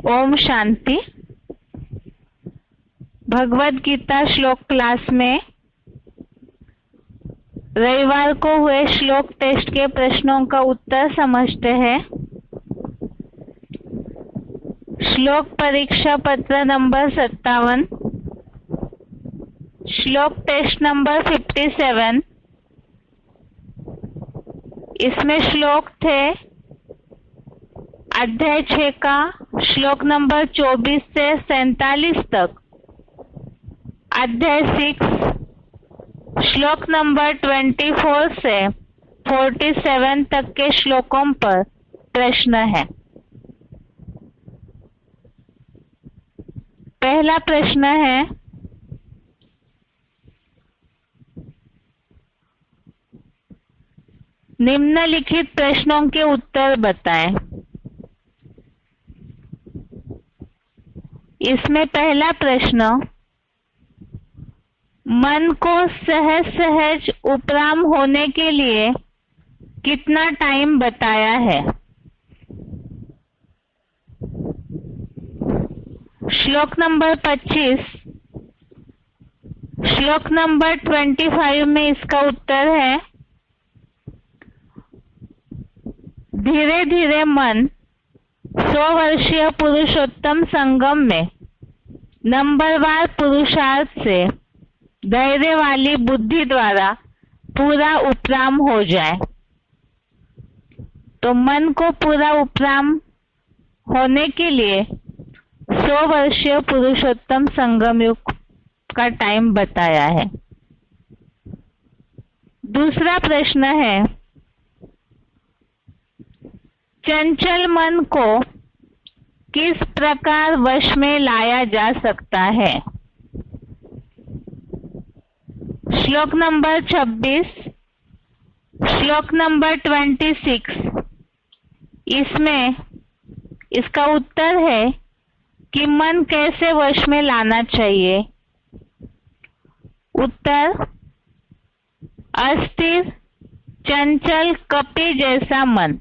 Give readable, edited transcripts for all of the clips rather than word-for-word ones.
ओम शांति। भगवद गीता श्लोक क्लास में रविवार को हुए श्लोक टेस्ट के प्रश्नों का उत्तर समझते हैं। श्लोक परीक्षा पत्र नंबर 57, श्लोक टेस्ट नंबर 57। इसमें श्लोक थे अध्याय 6 का श्लोक नंबर 24 से 47 तक, अध्याय 6 श्लोक नंबर 24 से 47 तक के श्लोकों पर प्रश्न है। पहला प्रश्न है, निम्नलिखित प्रश्नों के उत्तर बताएं। इसमें पहला प्रश्न, मन को सहज सहज उपराम होने के लिए कितना टाइम बताया है? श्लोक नंबर 25, श्लोक नंबर 25 में इसका उत्तर है, धीरे धीरे मन 100 वर्षीय पुरुषोत्तम संगम में नंबरवार पुरुषार्थ से धैर्य वाली बुद्धि द्वारा पूरा उपराम हो जाए। तो मन को पूरा उपराम होने के लिए 100 वर्षीय पुरुषोत्तम संगम युग का टाइम बताया है। दूसरा प्रश्न है, चंचल मन को किस प्रकार वश में लाया जा सकता है? श्लोक नंबर 26, श्लोक नंबर 26। इसमें इसका उत्तर है कि मन कैसे वश में लाना चाहिए। उत्तर, अस्थिर चंचल कपि जैसा मन,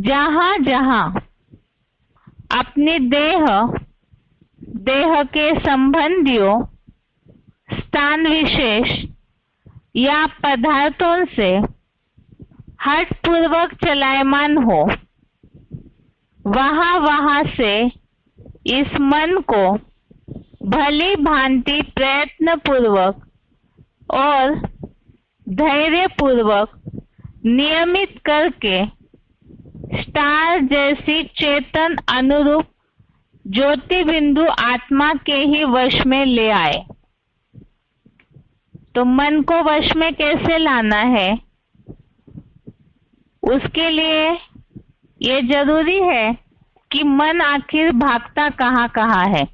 जहां जहां अपनी देह के संबंधियों, स्थान विशेष या पदार्थों से हठ पूर्वक चलायमान हो, वहां वहां से इस मन को भली भांति प्रयत्न पूर्वक और धैर्य पूर्वक नियमित करके स्टार जैसी चेतन अनुरूप ज्योति बिंदु आत्मा के ही वश में ले आए। तो मन को वश में कैसे लाना है? उसके लिए ये जरूरी है कि मन आखिर भागता कहाँ कहाँ है।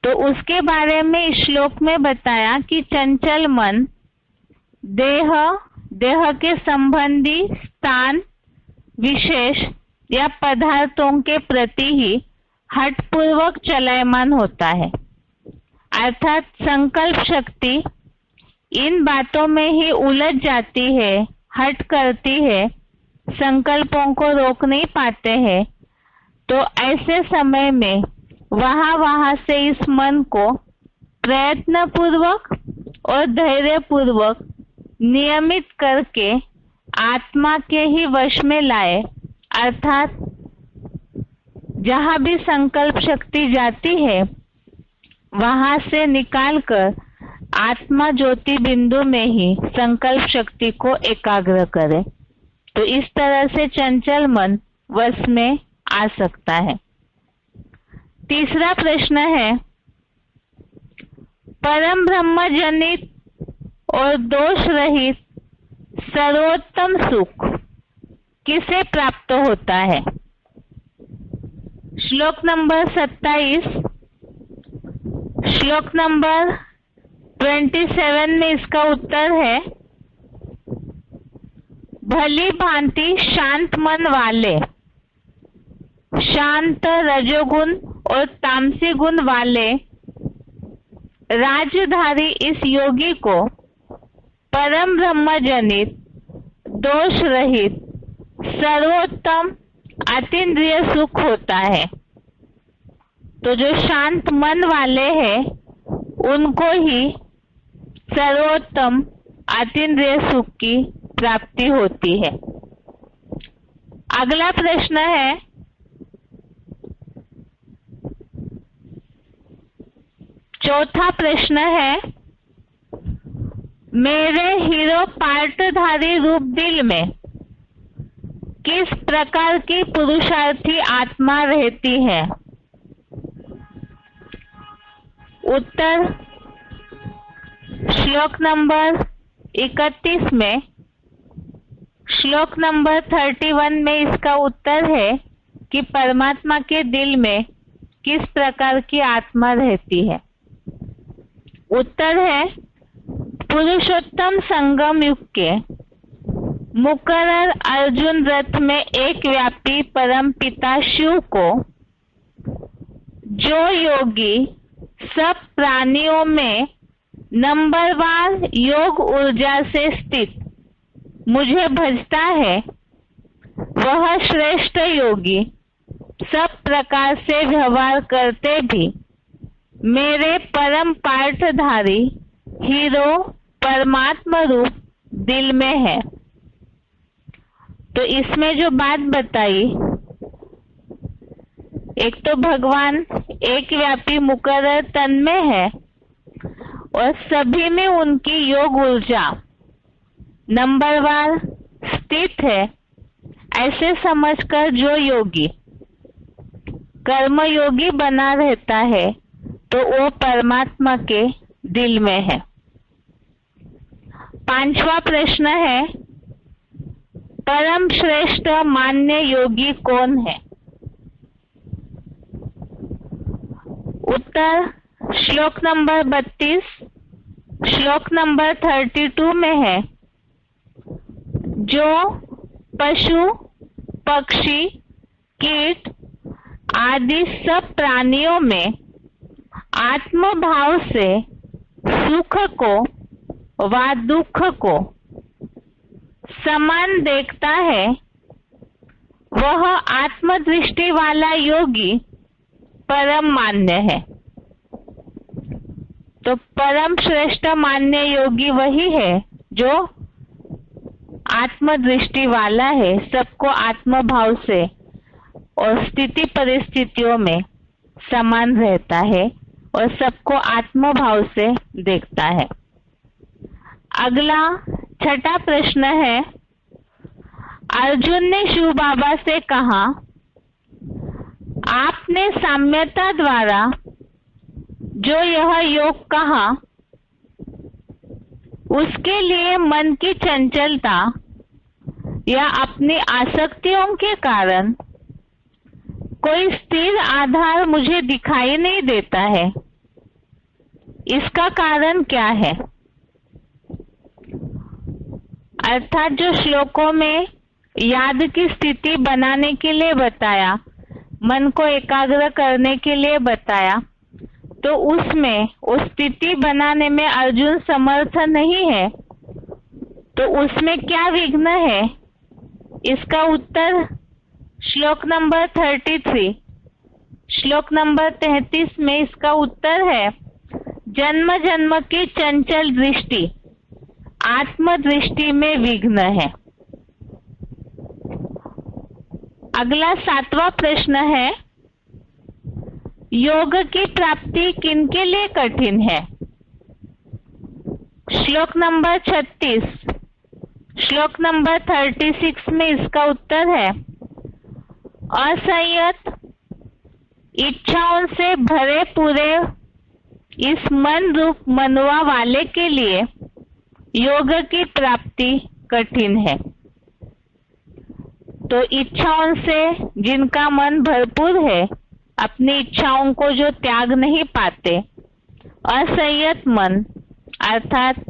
तो उसके बारे में इस श्लोक में बताया कि चंचल मन देह के संबंधी स्थान विशेष या पदार्थों के प्रति ही हठपूर्वक चलायमान होता है, अर्थात संकल्प शक्ति इन बातों में ही उलझ जाती है, हट करती है, संकल्पों को रोक नहीं पाते हैं। तो ऐसे समय में वहां वहां से इस मन को प्रयत्न पूर्वक और धैर्य पूर्वक नियमित करके आत्मा के ही वश में लाए, अर्थात जहां भी संकल्प शक्ति जाती है वहां से निकालकर आत्मा ज्योति बिंदु में ही संकल्प शक्ति को एकाग्र करे। तो इस तरह से चंचल मन वश में आ सकता है। तीसरा प्रश्न है, परम ब्रह्म जनित और दोष रहित सर्वोत्तम सुख किसे प्राप्त होता है? श्लोक नंबर 27, श्लोक नंबर 27 में इसका उत्तर है, भली भांति शांत मन वाले, शांत रजोगुण और तामसी गुण वाले राजधारी इस योगी को परम ब्रह्म जनित, दोष रहित, सर्वोत्तम अतीन्द्रिय सुख होता है। तो जो शांत मन वाले हैं उनको ही सर्वोत्तम अतीन्द्रिय सुख की प्राप्ति होती है। अगला प्रश्न है, चौथा प्रश्न है, मेरे हीरो पार्टधारी रूप दिल में किस प्रकार की पुरुषार्थी आत्मा रहती है? उत्तर श्लोक नंबर 31 में, श्लोक नंबर 31 में इसका उत्तर है कि परमात्मा के दिल में किस प्रकार की आत्मा रहती है। उत्तर है, पुरुषोत्तम संगम युग के मुकर्रर अर्जुन रथ में एक व्यापी परम पिता शिव को जो योगी सब प्राणियों में नंबरवार योग ऊर्जा से स्थित मुझे भजता है, वह श्रेष्ठ योगी सब प्रकार से व्यवहार करते भी मेरे परम पार्थधारी हीरो परमात्मा रूप दिल में है। तो इसमें जो बात बताई, एक तो भगवान एक व्यापी मुकर्रर तन में है और सभी में उनकी योग ऊर्जा नंबरवार स्थित है, ऐसे समझकर जो योगी कर्म योगी बना रहता है तो वो परमात्मा के दिल में है। पांचवा प्रश्न है, परम श्रेष्ठ मान्य योगी कौन है? उत्तर श्लोक नंबर 32 श्लोक नंबर 32 में है, जो पशु पक्षी कीट आदि सब प्राणियों में आत्म भाव से सुख को व दुख को समान देखता है, वह आत्मदृष्टि वाला योगी परम मान्य है। तो परम श्रेष्ठ मान्य योगी वही है जो आत्मदृष्टि वाला है, सबको आत्म भाव से और स्थिति परिस्थितियों में समान रहता है और सबको आत्म भाव से देखता है। अगला छठा प्रश्न है, अर्जुन ने शिव बाबा से कहा, आपने साम्यता द्वारा जो यह योग कहा, उसके लिए मन की चंचलता या अपनी आसक्तियों के कारण कोई स्थिर आधार मुझे दिखाई नहीं देता है। इसका कारण क्या है? अर्थात जो श्लोकों में याद की स्थिति बनाने के लिए बताया, मन को एकाग्र करने के लिए बताया, तो उसमें उस स्थिति बनाने में अर्जुन समर्थ नहीं है, तो उसमें क्या विघ्न है? इसका उत्तर श्लोक नंबर 33 श्लोक नंबर 33 में इसका उत्तर है, जन्म जन्म की चंचल दृष्टि आत्म दृष्टि में विघ्न है। अगला सातवां प्रश्न है, योग की प्राप्ति किनके लिए कठिन है? श्लोक नंबर 36 श्लोक नंबर 36 में इसका उत्तर है, असंयत इच्छाओं से भरे पूरे इस मन रूप मनुआ वाले के लिए योग की प्राप्ति कठिन है। तो इच्छाओं से जिनका मन भरपूर है, अपनी इच्छाओं को जो त्याग नहीं पाते, असंयत मन अर्थात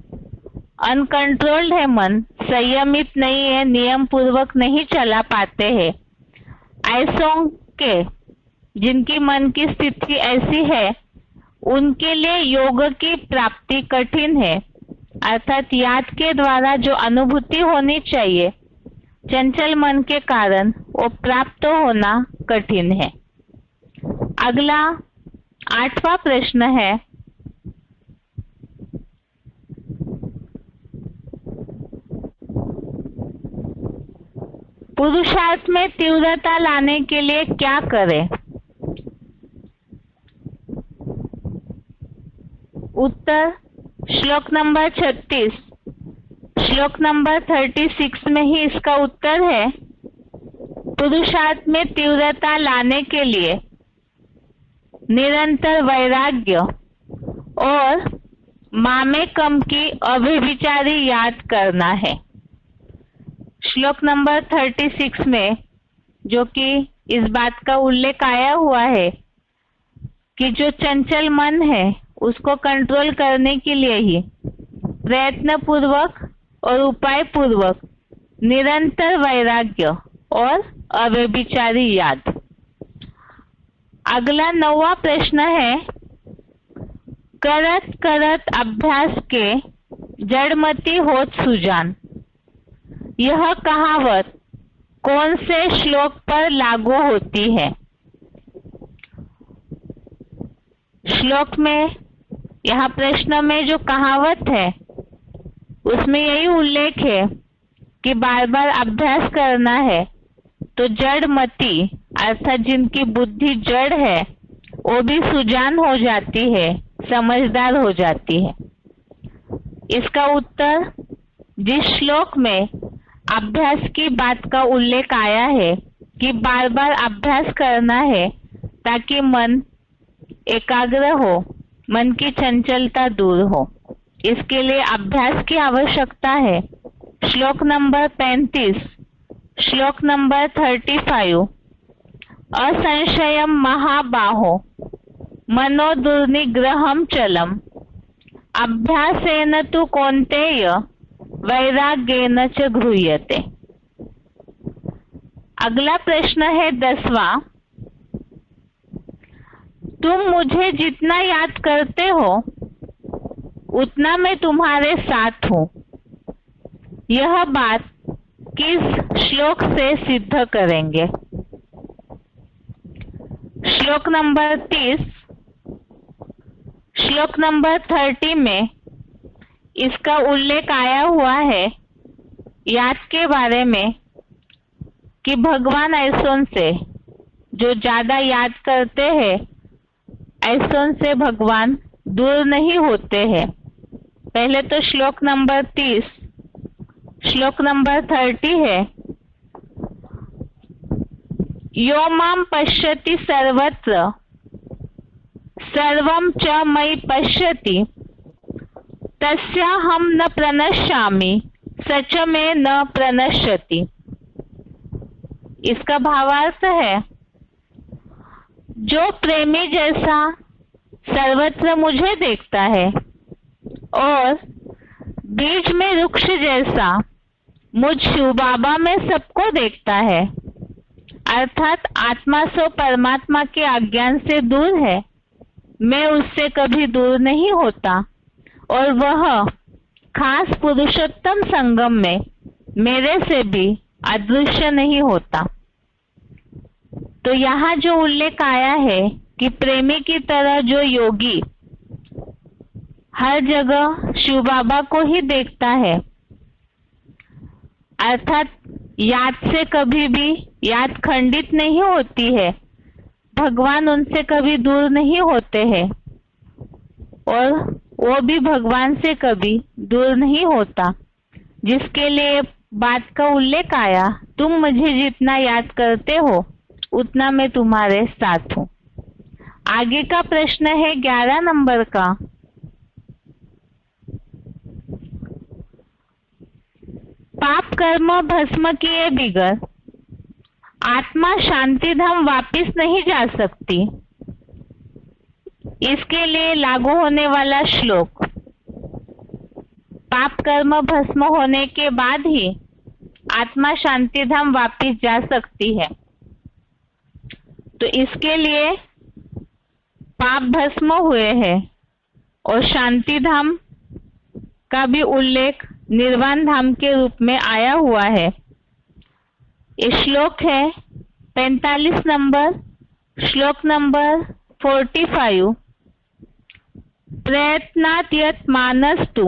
अनकंट्रोल्ड है मन, संयमित नहीं है, नियम पूर्वक नहीं चला पाते हैं, ऐसों के जिनकी मन की स्थिति ऐसी है, उनके लिए योग की प्राप्ति कठिन है। अर्थात याद के द्वारा जो अनुभूति होनी चाहिए चंचल मन के कारण वो प्राप्त होना कठिन है। अगला 8वां प्रश्न है, पुरुषार्थ में तीव्रता लाने के लिए क्या करें? उत्तर श्लोक नंबर 36, श्लोक नंबर 36 में ही इसका उत्तर है। पुरुषार्थ में तीव्रता लाने के लिए निरंतर वैराग्य और मामेकम की अव्यभिचारी याद करना है। श्लोक नंबर 36 में जो कि इस बात का उल्लेख आया हुआ है कि जो चंचल मन है उसको कंट्रोल करने के लिए ही प्रयत्न पूर्वक और उपाय पूर्वक निरंतर वैराग्य और अव्यभिचारी याद। अगला 9वां प्रश्न है, करत करत अभ्यास के जड़मती होत सुजान। यह कहावत कौन से श्लोक पर लागू होती है? श्लोक में, यहाँ प्रश्न में जो कहावत है उसमें यही उल्लेख है कि बार बार अभ्यास करना है तो जड़मती अर्थात जिनकी बुद्धि जड़ है वो भी सुजान हो जाती है, समझदार हो जाती है। इसका उत्तर जिस श्लोक में अभ्यास की बात का उल्लेख आया है कि बार बार अभ्यास करना है ताकि मन एकाग्र हो, मन की चंचलता दूर हो, इसके लिए अभ्यास की आवश्यकता है। श्लोक नंबर 35, श्लोक नंबर 35, असंशयम महाबाहो मनो दुर्निग्रहम चलम अभ्यासेन तु कौन्तेय वैराग्येन च गृह्यते। अगला प्रश्न है 10वां, तुम मुझे जितना याद करते हो उतना मैं तुम्हारे साथ हूं। यह बात किस श्लोक से सिद्ध करेंगे? श्लोक नंबर 30, श्लोक नंबर 30 में इसका उल्लेख आया हुआ है याद के बारे में कि भगवान ऐसों से जो ज्यादा याद करते हैं ऐसों से भगवान दूर नहीं होते हैं। पहले तो श्लोक नंबर 30, श्लोक नंबर 30 है, यो मां पश्यति सर्वत्र सर्वं च मयि पश्यति तस्याहं न प्रणश्यामि सच में न प्रणश्यति। इसका भावार्थ है, जो प्रेमी जैसा सर्वत्र मुझे देखता है और बीज में वृक्ष जैसा मुझ शिव बाबा में सबको देखता है, अर्थात आत्मा सो परमात्मा के अज्ञान से दूर है, मैं उससे कभी दूर नहीं होता और वह खास पुरुषोत्तम संगम में मेरे से भी अदृश्य नहीं होता। तो यहाँ जो उल्लेख आया है कि प्रेमी की तरह जो योगी हर जगह शिव बाबा को ही देखता है, अर्थात याद से कभी भी याद खंडित नहीं होती है, भगवान उनसे कभी दूर नहीं होते हैं और वो भी भगवान से कभी दूर नहीं होता, जिसके लिए बात का उल्लेख आया, तुम मुझे जितना याद करते हो उतना मैं तुम्हारे साथ हूं। आगे का प्रश्न है 11 नंबर का, पाप कर्म भस्म किए बिगर आत्मा शांति धाम वापिस नहीं जा सकती, इसके लिए लागू होने वाला श्लोक, पाप कर्म भस्म होने के बाद ही आत्मा शांति धाम वापिस जा सकती है। तो इसके लिए पाप भस्म हुए हैं और शांति धाम का भी उल्लेख निर्वाण धाम के रूप में आया हुआ है। ये श्लोक है 45 नंबर, श्लोक नंबर 45। प्रयत्नात् यत् मानस्तु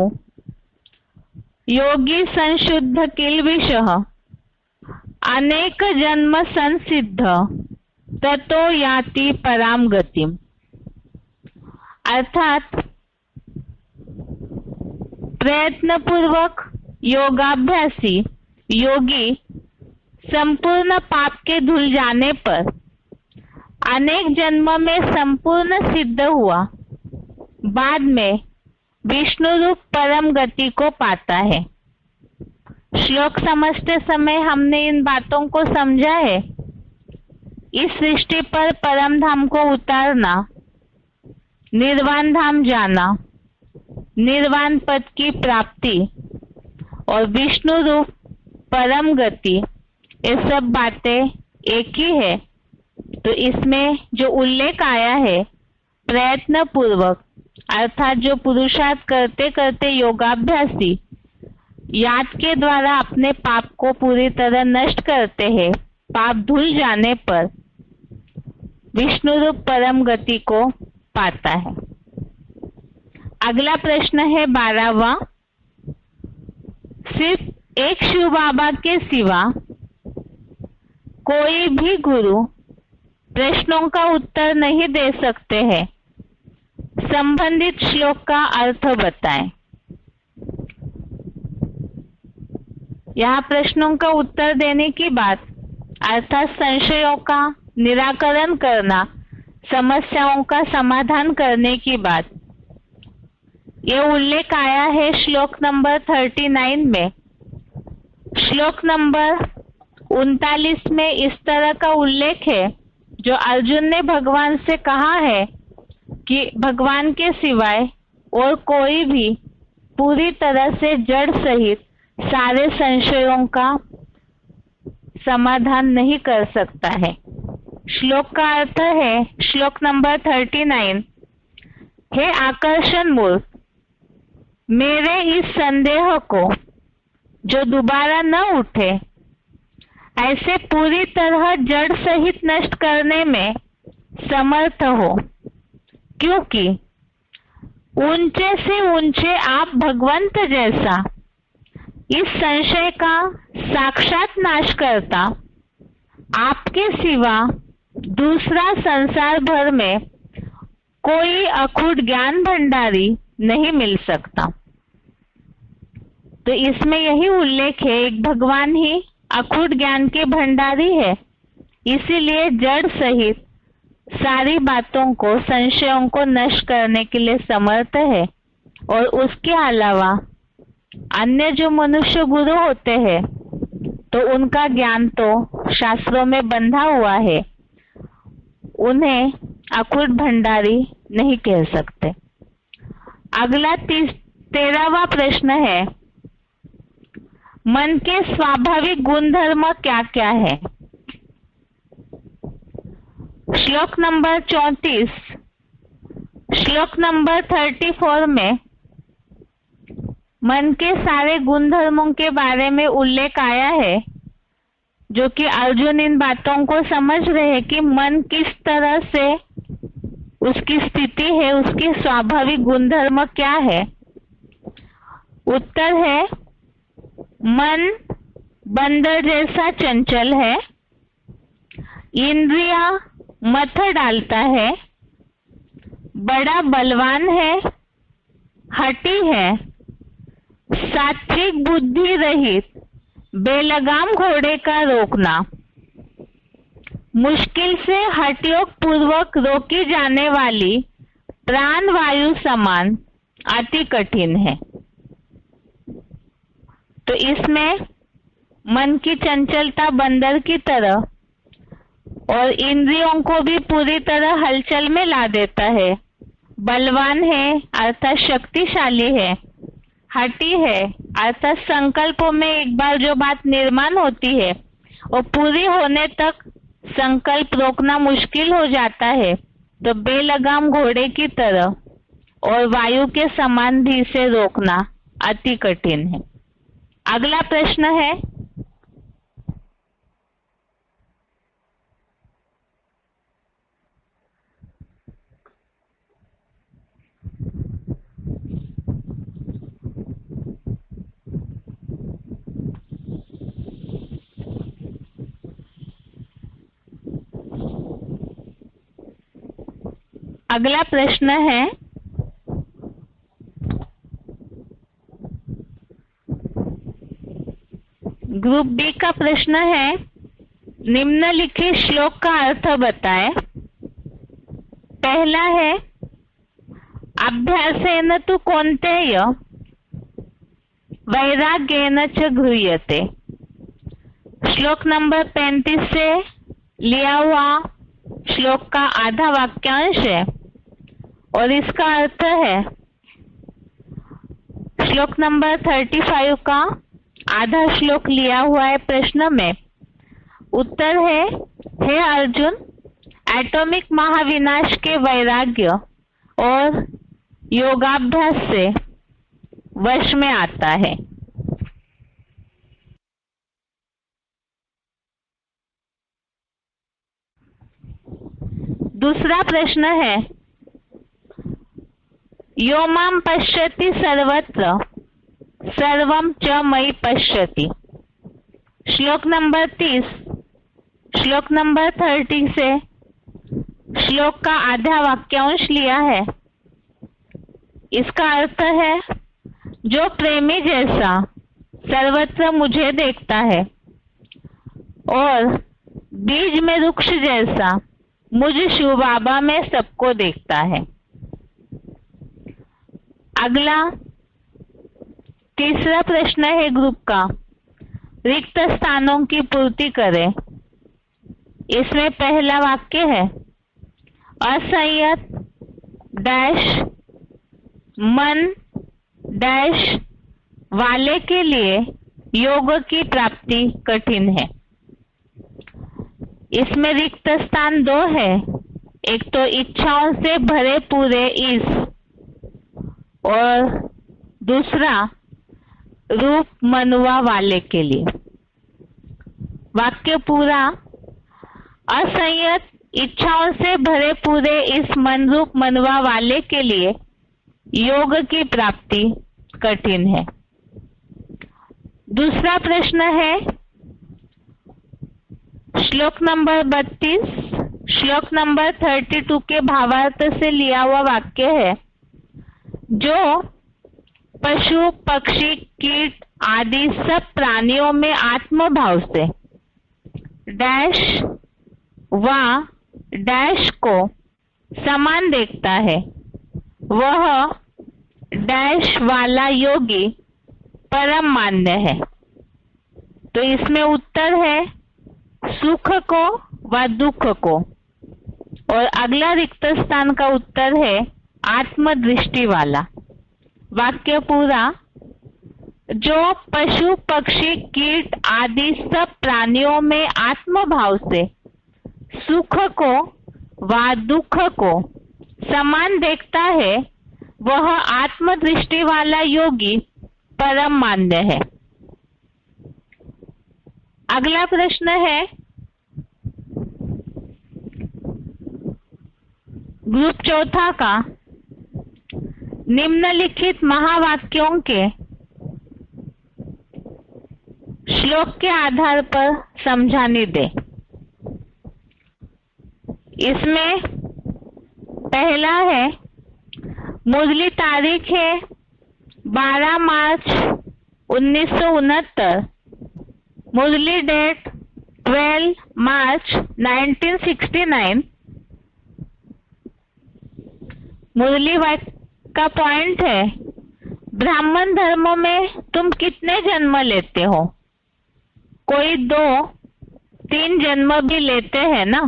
योगी संशुद्ध किल्बिषः अनेक जन्म संसिद्ध ततो याति पराम गतिम। अर्थात प्रयत्न पूर्वक योगाभ्यासी योगी संपूर्ण पाप के धुल जाने पर अनेक जन्म में संपूर्ण सिद्ध हुआ बाद में विष्णु रूप परम गति को पाता है। श्लोक समझते समय हमने इन बातों को समझा है। इस सृष्टि पर परम धाम को उतारना, निर्वाण धाम जाना, निर्वाण पद की प्राप्ति और विष्णु रूप परम गति, ये सब बातें एक ही है। तो इसमें जो उल्लेख आया है प्रयत्न पूर्वक, अर्थात जो पुरुषार्थ करते करते योगाभ्यासी याद के द्वारा अपने पाप को पूरी तरह नष्ट करते हैं, पाप धुल जाने पर विष्णु रूप परम गति को पाता है। अगला प्रश्न है 12वां। सिर्फ एक शिव बाबा के सिवा कोई भी गुरु प्रश्नों का उत्तर नहीं दे सकते हैं। संबंधित श्लोक का अर्थ बताएं। यहाँ प्रश्नों का उत्तर देने की बात अर्थात संशयों का निराकरण करना, समस्याओं का समाधान करने की बात, ये उल्लेख आया है श्लोक नंबर 39 में। श्लोक नंबर 39 में इस तरह का उल्लेख है जो अर्जुन ने भगवान से कहा है कि भगवान के सिवाय और कोई भी पूरी तरह से जड़ सहित सारे संशयों का समाधान नहीं कर सकता है। श्लोक का अर्थ है, श्लोक नंबर 39, हे आकर्षण मूर्ख, मेरे इस संदेह को जो दोबारा न उठे ऐसे पूरी तरह जड़ सहित नष्ट करने में समर्थ हो, क्योंकि ऊंचे से ऊंचे आप भगवंत जैसा इस संशय का साक्षात नाश करता आपके सिवा दूसरा संसार भर में कोई अखूट ज्ञान भंडारी नहीं मिल सकता। तो इसमें यही उल्लेख है, एक भगवान ही अखूट ज्ञान के भंडारी है, इसीलिए जड़ सहित सारी बातों को, संशयों को नष्ट करने के लिए समर्थ है। और उसके अलावा अन्य जो मनुष्य गुरु होते हैं तो उनका ज्ञान तो शास्त्रों में बंधा हुआ है, उन्हें अखूट भंडारी नहीं कह सकते। अगला 13वां प्रश्न है, मन के स्वाभाविक गुणधर्म क्या क्या है? श्लोक नंबर 34, श्लोक नंबर 34 में मन के सारे गुणधर्मों के बारे में उल्लेख आया है, जो कि अर्जुन इन बातों को समझ रहे हैं कि मन किस तरह से उसकी स्थिति है, उसकी स्वाभाविक गुणधर्म क्या है। उत्तर है, मन बंदर जैसा चंचल है, इंद्रिया मथ डालता है, बड़ा बलवान है, हठी है, सात्विक बुद्धि रहित, बेलगाम घोड़े का रोकना, मुश्किल से हठयोग पूर्वक रोकी जाने वाली प्राण वायु समान अति कठिन है। तो इसमें मन की चंचलता बंदर की तरह और इंद्रियों को भी पूरी तरह हलचल में ला देता है, बलवान है अर्थात शक्तिशाली है, हठी है अर्थात संकल्पों में एक बार जो बात निर्माण होती है और पूरी होने तक संकल्प रोकना मुश्किल हो जाता है, तो बेलगाम घोड़े की तरह और वायु के समान भी इसे रोकना अति कठिन है। अगला प्रश्न है, अगला प्रश्न है, ग्रुप बी का प्रश्न है, निम्नलिखित श्लोक का अर्थ बताएं। पहला है, अभ्यासेन तु कौन्तेय वैराग्येन च गृह्यते। श्लोक नंबर 35 से लिया हुआ श्लोक का आधा वाक्यांश है और इसका अर्थ है, श्लोक नंबर 35 का आधा श्लोक लिया हुआ है प्रश्न में। उत्तर है, हे अर्जुन, एटॉमिक महाविनाश के वैराग्य और योगाभ्यास से वश में आता है। दूसरा प्रश्न है, यो मां पश्यति सर्वत्र सर्वं च मयि पश्यति। श्लोक नंबर 30 श्लोक नंबर 30 से श्लोक का आधा वाक्यांश लिया है। इसका अर्थ है, जो प्रेमी जैसा सर्वत्र मुझे देखता है और बीज में वृक्ष जैसा मुझ शिव बाबा में सबको देखता है। अगला तीसरा प्रश्न है ग्रुप का, रिक्त स्थानों की पूर्ति करें। इसमें पहला वाक्य है, असंयत डैश मन डैश वाले के लिए योग की प्राप्ति कठिन है। इसमें रिक्त स्थान दो है, एक तो इच्छाओं से भरे पूरे इस और दूसरा रूप मनुआ वाले के लिए। वाक्य पूरा, असंयत इच्छाओं से भरे पूरे इस मन रूप मनुआ वाले के लिए योग की प्राप्ति कठिन है। दूसरा प्रश्न है, श्लोक नंबर 32 श्लोक नंबर 32 के भावार्थ से लिया हुआ वाक्य है, जो पशु पक्षी कीट आदि सब प्राणियों में आत्मभाव से डैश व डैश को समान देखता है, वह डैश वाला योगी परम मान्य है। तो इसमें उत्तर है, सुख को व दुख को। और अगला रिक्त स्थान का उत्तर है, आत्मदृष्टि वाला। वाक्य पूरा, जो पशु पक्षी कीट आदि सब प्राणियों में आत्मभाव से सुख को व दुख को समान देखता है, वह आत्मदृष्टि वाला योगी परम मान्य है। अगला प्रश्न है, ग्रुप चौथा का, निम्नलिखित महावाक्यों के श्लोक के आधार पर समझाने दे। इसमें पहला है, मुरली तारीख है 12 मार्च 1969, मुरली डेट 12 मार्च 1969। मुरली का पॉइंट है, ब्राह्मण धर्म में तुम कितने जन्म लेते हो? कोई 2-3 जन्म भी लेते हैं ना।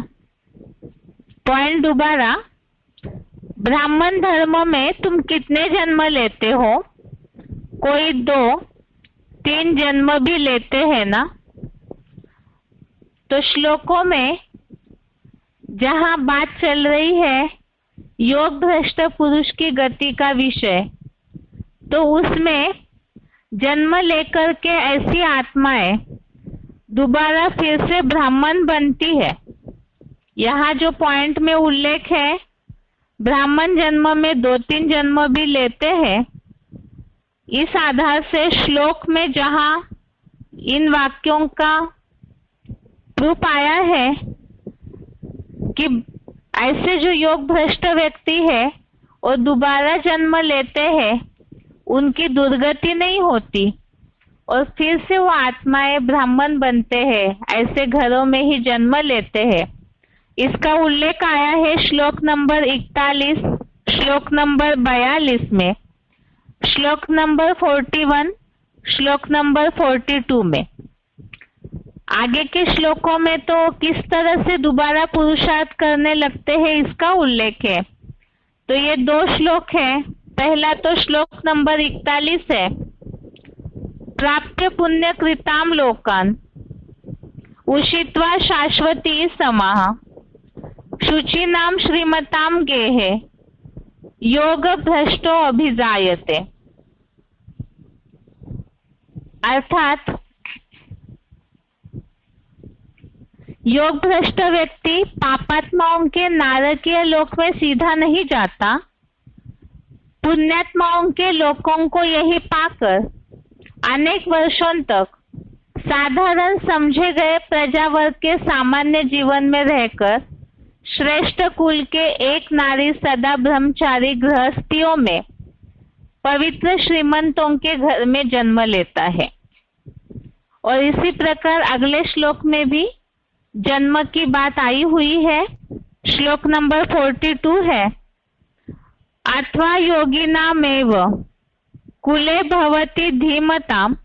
पॉइंट दोबारा, ब्राह्मण धर्म में तुम कितने जन्म लेते हो? कोई 2-3 जन्म भी लेते हैं ना। तो श्लोकों में जहां बात चल रही है योग भ्रष्ट पुरुष की गति का विषय, तो उसमें जन्म लेकर के ऐसी आत्माएं दोबारा फिर से ब्राह्मण बनती है। यहाँ जो पॉइंट में उल्लेख है, ब्राह्मण जन्म में 2-3 जन्म भी लेते हैं। इस आधार से श्लोक में जहां इन वाक्यों का प्रूफ आया है कि ऐसे जो योग भ्रष्ट व्यक्ति है और दोबारा जन्म लेते हैं, उनकी दुर्गति नहीं होती और फिर से वो आत्माएं ब्राह्मण बनते हैं, ऐसे घरों में ही जन्म लेते हैं। इसका उल्लेख आया है श्लोक नंबर 41, श्लोक नंबर 42 में, श्लोक नंबर 41, श्लोक नंबर 42 में। आगे के श्लोकों में तो किस तरह से दोबारा पुरुषार्थ करने लगते हैं इसका उल्लेख है। तो ये 2 श्लोक है। पहला तो श्लोक नंबर 41 है, प्राप्य पुण्य कृताम लोकान उषित्वा शाश्वती समाः शुचीनाम श्रीमताम गेहे योग भ्रष्टो अभिजायते। अर्थात योग भ्रष्ट व्यक्ति पापात्माओं के नारकीय लोक में सीधा नहीं जाता, पुण्यात्माओं के लोकों को यही पाकर अनेक वर्षों तक साधारण समझे गए प्रजावर्ग के सामान्य जीवन में रहकर श्रेष्ठ कुल के एक नारी सदा ब्रह्मचारी गृहस्थियों में पवित्र श्रीमंतों के घर में जन्म लेता है। और इसी प्रकार अगले श्लोक में भी जन्म की बात आई हुई है। श्लोक नंबर 42 है, अथवा योगिनामेव कुले भवति धीमताम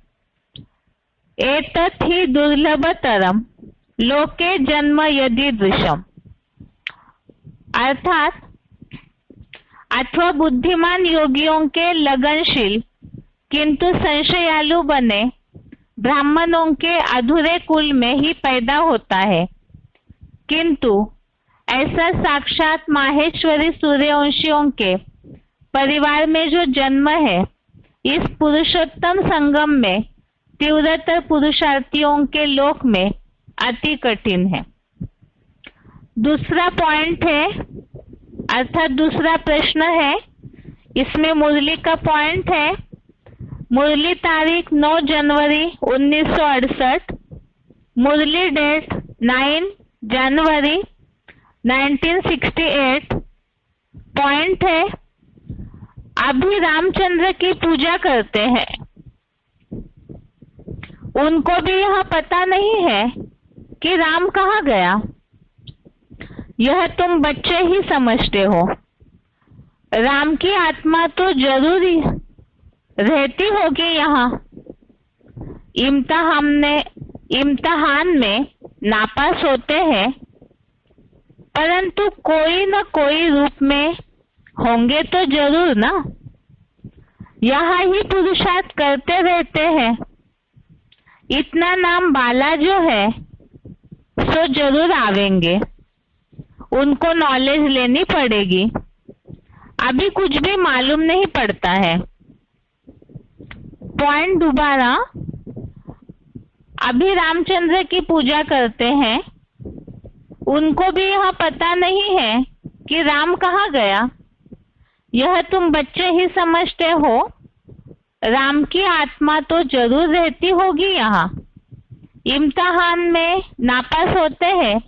एतत् हि दुर्लभतरम लोके जन्म यदीदृशम्। अर्थात अथवा बुद्धिमान योगियों के लगनशील किंतु संशयालु बने ब्राह्मणों के अधूरे कुल में ही पैदा होता है, किंतु ऐसा साक्षात माहेश्वरी सूर्यवंशियों के परिवार में जो जन्म है, इस पुरुषोत्तम संगम में तीव्रतर पुरुषार्थियों के लोक में अति कठिन है। दूसरा पॉइंट है, अर्थात दूसरा प्रश्न है, इसमें मुरली का पॉइंट है। मुरली तारीख 9 जनवरी 1968, मुरली डेट 9 जनवरी 1968। पॉइंट है, अभी रामचंद्र की पूजा करते हैं, उनको भी यह पता नहीं है कि राम कहाँ गया। यह तुम बच्चे ही समझते हो। राम की आत्मा तो जरूरी रहती होगी यहाँ। इम्तिहान में नापास होते हैं, परंतु कोई न कोई रूप में होंगे तो जरूर ना। यहाँ ही पुरुषार्थ करते रहते हैं। इतना नाम बाला जो है सो जरूर आवेंगे, उनको नॉलेज लेनी पड़ेगी। अभी कुछ भी मालूम नहीं पड़ता है। पॉइंट दोबारा, अभी रामचंद्र की पूजा करते हैं, उनको भी यह पता नहीं है कि राम कहाँ गया। यह तुम बच्चे ही समझते हो। राम की आत्मा तो जरूर रहती होगी यहाँ। इम्तिहान में नापास होते हैं,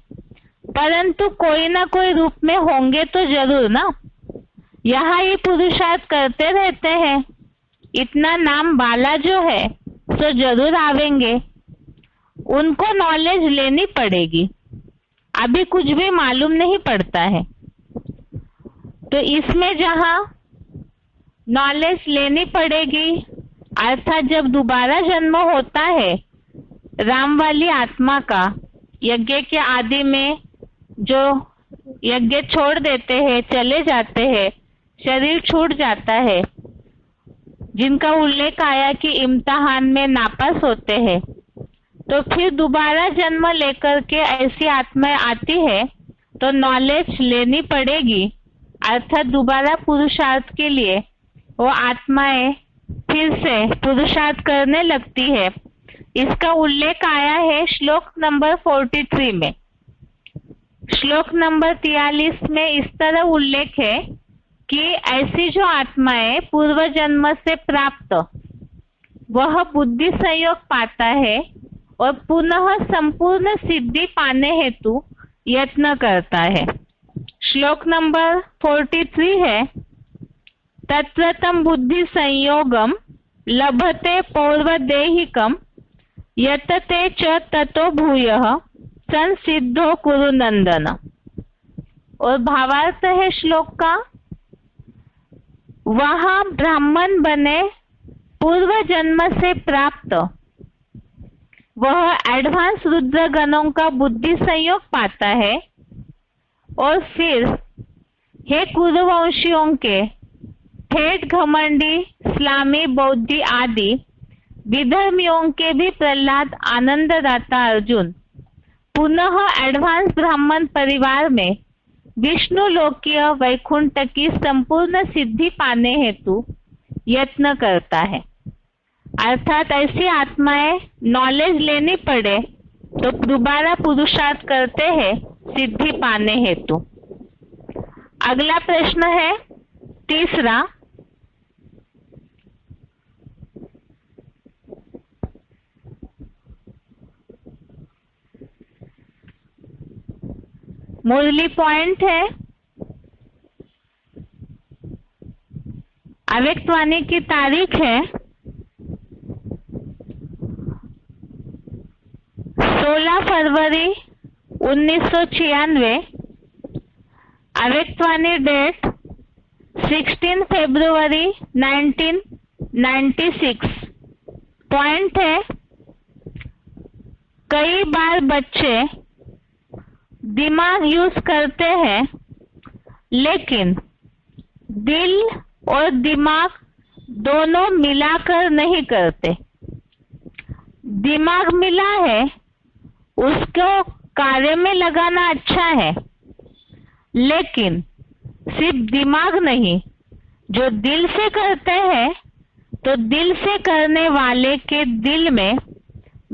परंतु कोई ना कोई रूप में होंगे तो जरूर ना। यहाँ ही पुरुषार्थ करते रहते हैं। इतना नाम बाला जो है सो जरूर आवेंगे, उनको नॉलेज लेनी पड़ेगी। अभी कुछ भी मालूम नहीं पड़ता है। तो इसमें जहाँ नॉलेज लेनी पड़ेगी, अर्थात जब दोबारा जन्म होता है राम वाली आत्मा का, यज्ञ के आदि में जो यज्ञ छोड़ देते हैं, चले जाते हैं, शरीर छूट जाता है, जिनका उल्लेख आया कि इम्तिहान में नापास होते हैं, तो फिर दोबारा जन्म लेकर के ऐसी आत्माएं आती है तो नॉलेज लेनी पड़ेगी। अर्थात दोबारा पुरुषार्थ के लिए वो आत्माएं फिर से पुरुषार्थ करने लगती है। इसका उल्लेख आया है श्लोक नंबर 43 में। श्लोक नंबर 43 में इस तरह उल्लेख है कि ऐसी जो आत्माएं पूर्व जन्म से प्राप्त वह बुद्धि संयोग पाता है और पुनः संपूर्ण सिद्धि पाने हेतु यत्न करता है। श्लोक नंबर 43 है, तत्रतम बुद्धि संयोगम लभते पौर्वदेहिकम यतते च ततो भूयः संसिद्धो कुरु नंदन। और भावार्थ है श्लोक का, वहां ब्राह्मण बने पूर्व जन्म से प्राप्त वह एडवांस रुद्र गणों का बुद्धि संयोग पाता है और फिर हे कुरुवंशियों के ठेठ घमंडी इस्लामी बौद्धि आदि विधर्मियों के भी प्रहलाद आनंददाता अर्जुन पुनः एडवांस ब्राह्मण परिवार में विष्णु लोकीय वैकुंठ की संपूर्ण सिद्धि पाने हेतु यत्न करता है। अर्थात ऐसी आत्माएं नॉलेज लेनी पड़े तो दोबारा पुरुषार्थ करते हैं सिद्धि पाने हेतु। अगला प्रश्न है तीसरा, मुरली पॉइंट है, अव्यक्तवाणी की तारीख है 16 फरवरी 1996, अव्यक्तवाणी डेट 16 फरवरी 1996। पॉइंट है, कई बार बच्चे दिमाग यूज करते हैं लेकिन दिल और दिमाग दोनों मिलाकर नहीं करते। दिमाग मिला है उसको कार्य में लगाना अच्छा है, लेकिन सिर्फ दिमाग नहीं, जो दिल से करते हैं तो दिल से करने वाले के दिल में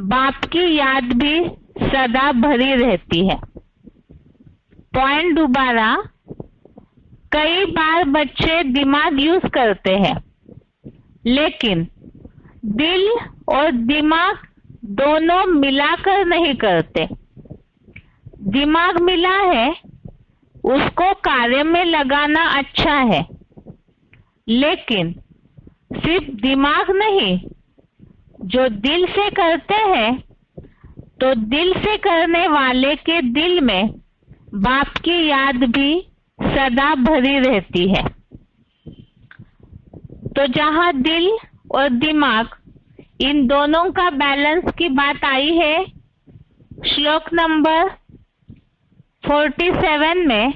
बाप की याद भी सदा भरी रहती है। पॉइंट दोबारा, कई बार बच्चे दिमाग यूज करते हैं लेकिन दिल और दिमाग दोनों मिलाकर नहीं करते। दिमाग मिला है उसको कार्य में लगाना अच्छा है, लेकिन सिर्फ दिमाग नहीं, जो दिल से करते हैं तो दिल से करने वाले के दिल में बाप की याद भी सदा भरी रहती है। तो जहां दिल और दिमाग इन दोनों का बैलेंस की बात आई है, श्लोक नंबर 47 में,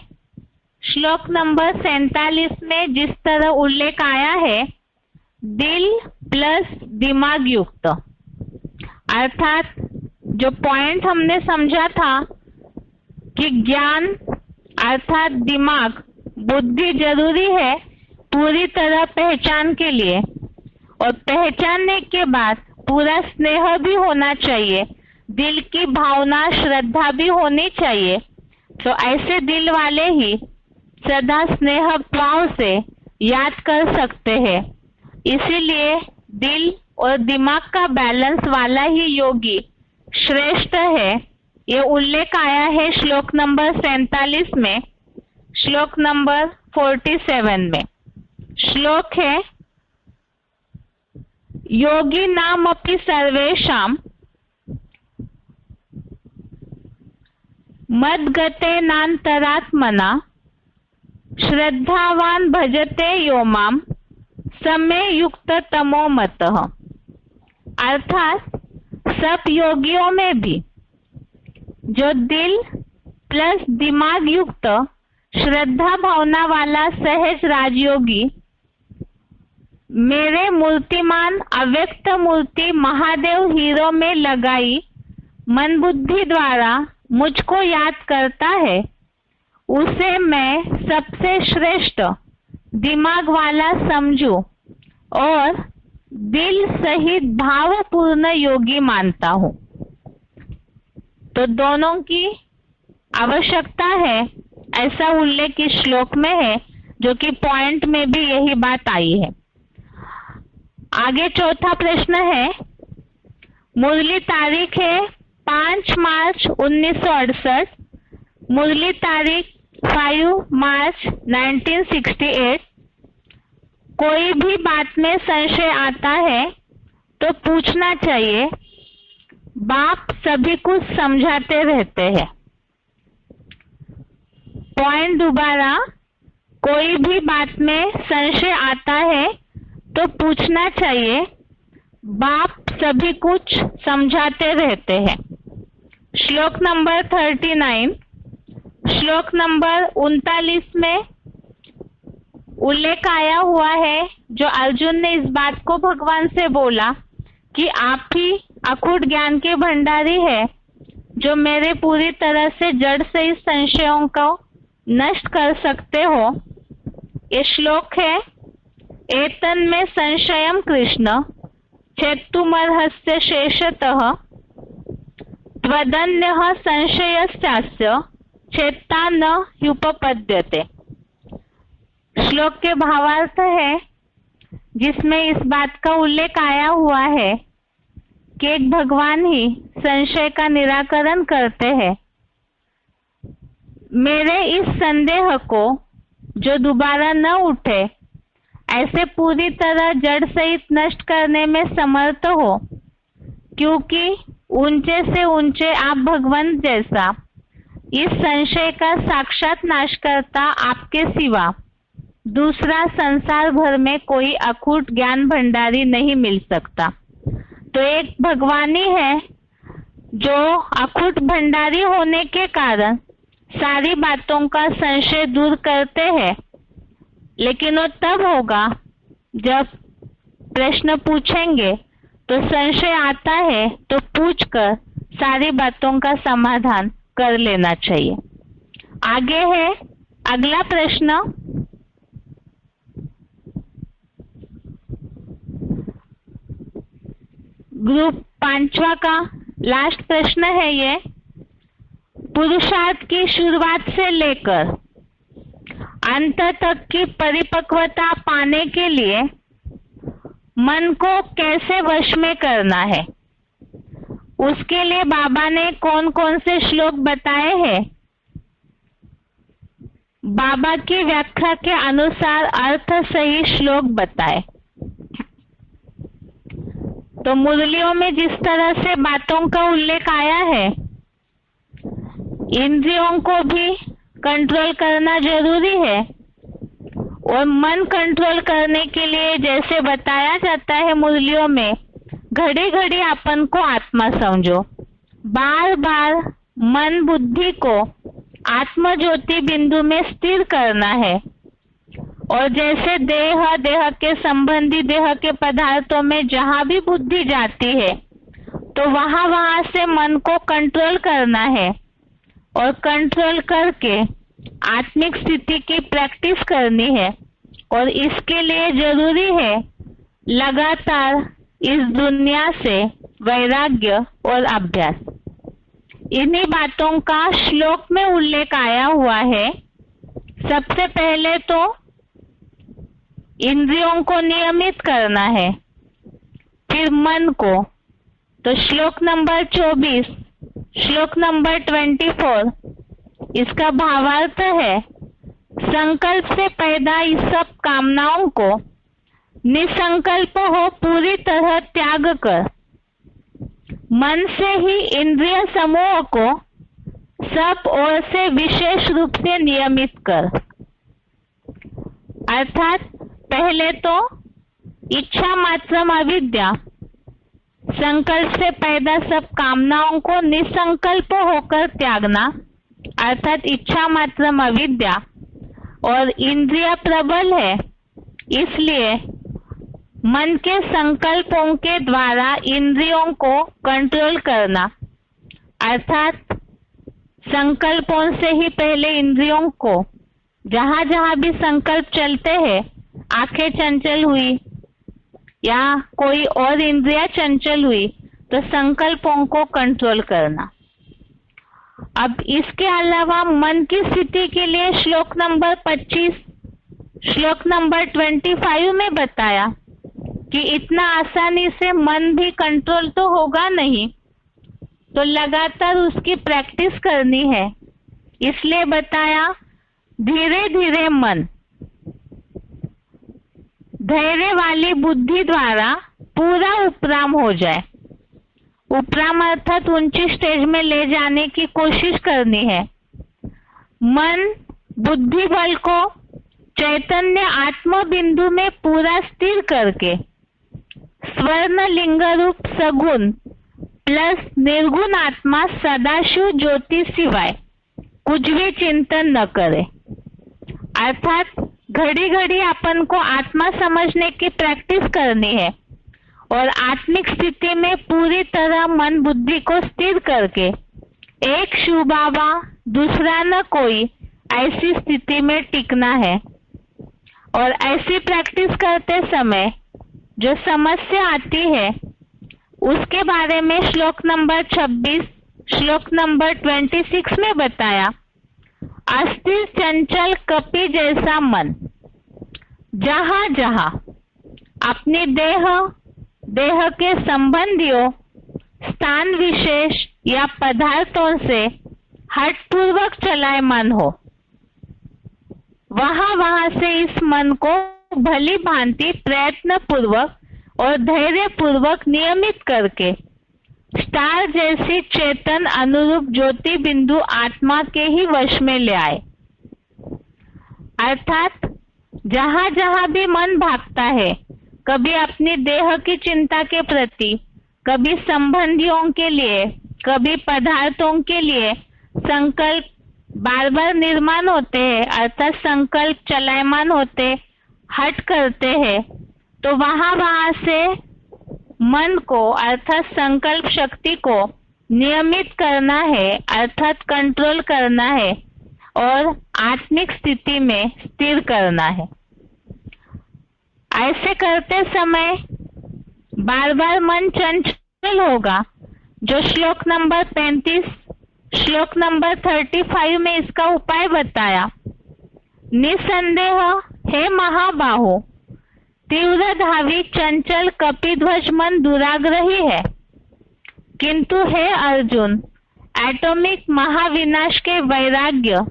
श्लोक नंबर 47 में जिस तरह उल्लेख आया है, दिल प्लस दिमाग युक्त, अर्थात जो पॉइंट हमने समझा था कि ज्ञान अर्थात दिमाग, बुद्धि जरूरी है पूरी तरह पहचान के लिए, और पहचानने के बाद पूरा स्नेह भी होना चाहिए, दिल की भावना श्रद्धा भी होनी चाहिए। तो ऐसे दिल वाले ही सदा स्नेह भाव से याद कर सकते हैं। इसीलिए दिल और दिमाग का बैलेंस वाला ही योगी श्रेष्ठ है। ये उल्लेख आया है श्लोक नंबर 47 में, श्लोक नंबर 47 में। श्लोक है, योगी नाम अपि सर्वेषां मद्गते नान्तरात्मना श्रद्धावान भजते यो माम समय युक्त तमो मतः। अर्थात सब योगियों में भी जो दिल प्लस दिमाग युक्त श्रद्धा भावना वाला सहज राजयोगी मेरे मूर्तिमान अव्यक्त मूर्ति महादेव हीरो में लगाई मन बुद्धि द्वारा मुझको याद करता है, उसे मैं सबसे श्रेष्ठ दिमाग वाला समझूं और दिल सहित भावपूर्ण योगी मानता हूं। तो दोनों की आवश्यकता है, ऐसा उल्लेख इस श्लोक में है, जो कि पॉइंट में भी यही बात आई है। आगे चौथा प्रश्न है, मुरली तारीख है 5 मार्च 1968, मुरली तारीख 5 मार्च 1968। कोई भी बात में संशय आता है तो पूछना चाहिए, बाप सभी कुछ समझाते रहते हैं। पॉइंट दोबारा, कोई भी बात में संशय आता है तो पूछना चाहिए, बाप सभी कुछ समझाते रहते हैं। श्लोक नंबर 39। श्लोक नंबर 39 में उल्लेख आया हुआ है, जो अर्जुन ने इस बात को भगवान से बोला कि आप ही अखूट ज्ञान के भंडारी है, जो मेरे पूरी तरह से जड़ से इस संशयों को नष्ट कर सकते हो। ये श्लोक है, एतन में संशयम कृष्ण चेत्तुमर्हस्य शेषतः त्वदन्यः संशयस्यास्य चेत्ता न ह्युपपद्यते। श्लोक के भावार्थ है जिसमें इस बात का उल्लेख आया हुआ है कि एक भगवान ही संशय का निराकरण करते हैं। मेरे इस संदेह को जो दोबारा न उठे, ऐसे पूरी तरह जड़ सहित नष्ट करने में समर्थ हो, क्योंकि ऊंचे से ऊंचे आप भगवंत जैसा इस संशय का साक्षात नाश करता आपके सिवा दूसरा संसार भर में कोई अखूट ज्ञान भंडारी नहीं मिल सकता। तो एक भगवान ही है जो अखूट भंडारी होने के कारण सारी बातों का संशय दूर करते हैं। लेकिन वो तब होगा जब प्रश्न पूछेंगे तो संशय आता है तो पूछकर सारी बातों का समाधान कर लेना चाहिए। आगे है अगला प्रश्न, ग्रुप 5वां का लास्ट प्रश्न है ये। पुरुषार्थ की शुरुआत से लेकर अंत तक की परिपक्वता पाने के लिए मन को कैसे वश में करना है, उसके लिए बाबा ने कौन कौन से श्लोक बताए हैं। बाबा की व्याख्या के अनुसार अर्थ सही श्लोक बताए। तो मुरलियों में जिस तरह से बातों का उल्लेख आया है, इंद्रियों को भी कंट्रोल करना जरूरी है और मन कंट्रोल करने के लिए जैसे बताया जाता है मुरलियों में, घड़ी घड़ी अपन को आत्मा समझो, बार बार मन बुद्धि को आत्म ज्योति बिंदु में स्थिर करना है। और जैसे देह के संबंधी देह के पदार्थों में जहां भी बुद्धि जाती है तो वहां से मन को कंट्रोल करना है और कंट्रोल करके आत्मिक स्थिति की प्रैक्टिस करनी है। और इसके लिए जरूरी है लगातार इस दुनिया से वैराग्य और अभ्यास। इन्हीं बातों का श्लोक में उल्लेख आया हुआ है। सबसे पहले तो इंद्रियों को नियमित करना है, फिर मन को। तो श्लोक नंबर 24, श्लोक नंबर 24, इसका भावार्थ है, संकल्प से पैदा इस सब कामनाओं को निसंकल्प हो पूरी तरह त्याग कर मन से ही इंद्रिय समूह को सब ओर से विशेष रूप से नियमित कर। अर्थात पहले तो इच्छा मात्रम अविद्या, संकल्प से पैदा सब कामनाओं को निसंकल्प होकर त्यागना, अर्थात इच्छा मात्रम अविद्या। और इंद्रिय प्रबल है, इसलिए मन के संकल्पों के द्वारा इंद्रियों को कंट्रोल करना, अर्थात संकल्पों से ही पहले इंद्रियों को, जहां जहां भी संकल्प चलते हैं, आंखें चंचल हुई या कोई और इंद्रिया चंचल हुई तो संकल्पों को कंट्रोल करना। अब इसके अलावा मन की स्थिति के लिए श्लोक नंबर 25, श्लोक नंबर 25 में बताया कि इतना आसानी से मन भी कंट्रोल तो होगा नहीं, तो लगातार उसकी प्रैक्टिस करनी है। इसलिए बताया धीरे धीरे मन धैर्य वाली बुद्धि द्वारा पूरा उपराम हो जाए। उपराम अर्थात ऊंची स्टेज में ले जाने की कोशिश करनी है। मन बुद्धि बल को चैतन्य आत्म बिंदु में पूरा स्थिर करके स्वर्ण लिंग रूप सगुण प्लस निर्गुण आत्मा सदाशिव ज्योति सिवाय कुछ भी चिंतन न करे। अर्थात घड़ी घड़ी अपन को आत्मा समझने की प्रैक्टिस करनी है और आत्मिक स्थिति में पूरी तरह मन बुद्धि को स्थिर करके एक शिव बाबा दूसरा न कोई ऐसी स्थिति में टिकना है। और ऐसी प्रैक्टिस करते समय जो समस्या आती है उसके बारे में श्लोक नंबर 26 श्लोक नंबर 26 में बताया। अस्थिर चंचल कपि जैसा मन जहां जहां अपने देह के संबंधियों स्थान विशेष या पदार्थों से हठपूर्वक चलायमान हो, वहां से इस मन को भली भांति प्रयत्न पूर्वक और धैर्य पूर्वक नियमित करके स्टार जैसी चेतन अनुरूप ज्योति बिंदु आत्मा के ही वश में ले आए। अर्थात जहां जहां भी मन भागता है, कभी अपनी देह की चिंता के प्रति, कभी संबंधियों के लिए, कभी पदार्थों के लिए संकल्प बार बार निर्माण होते हैं, अर्थात संकल्प चलायमान होते, हट करते हैं, तो वहां से मन को अर्थात संकल्प शक्ति को नियमित करना है, अर्थात कंट्रोल करना है और आत्मिक स्थिति में स्थिर करना है। ऐसे करते समय बार बार मन चंचल होगा, जो श्लोक नंबर 35 श्लोक नंबर 35 में इसका उपाय बताया। निसंदेह हे महाबाहो, तीव्र धावी चंचल कपिध्वज मन दुराग्रही है, किंतु हे अर्जुन एटॉमिक महाविनाश के वैराग्य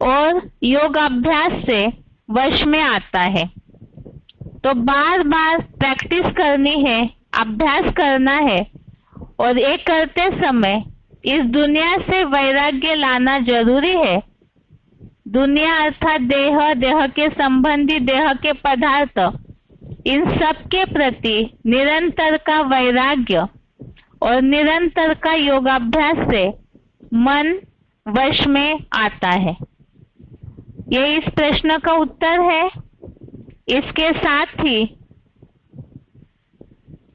और योग अभ्यास से वश में आता है। तो बार बार प्रैक्टिस करनी है, अभ्यास करना है और ये करते समय इस दुनिया से वैराग्य लाना जरूरी है। दुनिया अर्थात देह के संबंधी, देह के पदार्थ, इन सब के प्रति निरंतर का वैराग्य और निरंतर का योगाभ्यास से मन वश में आता है। ये इस प्रश्न का उत्तर है। इसके साथ ही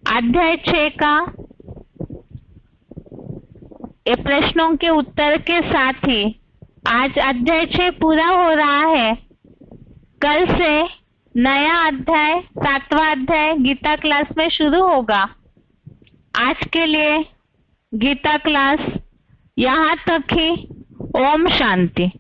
अध्याय 6 का ये प्रश्नों के उत्तर के साथ ही आज अध्याय 6 पूरा हो रहा है। कल से नया अध्याय 7वां अध्याय गीता क्लास में शुरू होगा। आज के लिए गीता क्लास यहाँ तक ही। ओम शांति।